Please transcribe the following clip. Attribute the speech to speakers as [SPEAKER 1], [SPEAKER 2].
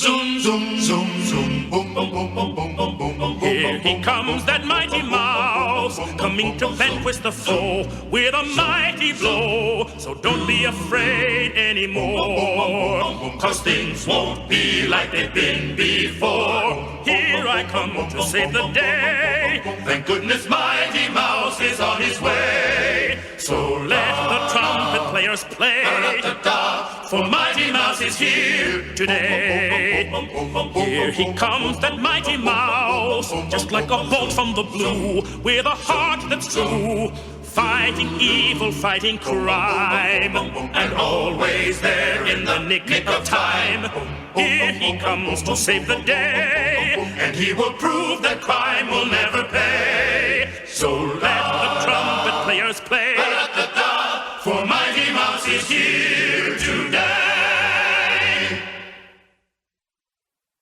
[SPEAKER 1] Zoom, zoom, zoom, zoom, boom, boom, boom, boom, boom, boom, boom, boom.
[SPEAKER 2] Here he comes, that mighty mouse, coming to vanquish the foe with a mighty blow. So don't be afraid anymore, 'cause things won't be like they've been before. Here I come to save the day. Thank goodness mighty mouse is on his way. So let the trumpet players play, for mighty mouse is here today. Here he comes, that mighty mouse, just like a bolt from the blue, with a heart that's true, fighting evil, fighting crime, and always there in the nick of time. Here he comes to save the day, and he will prove that crime will never pay. So let the trumpet players play, for mighty mouse is here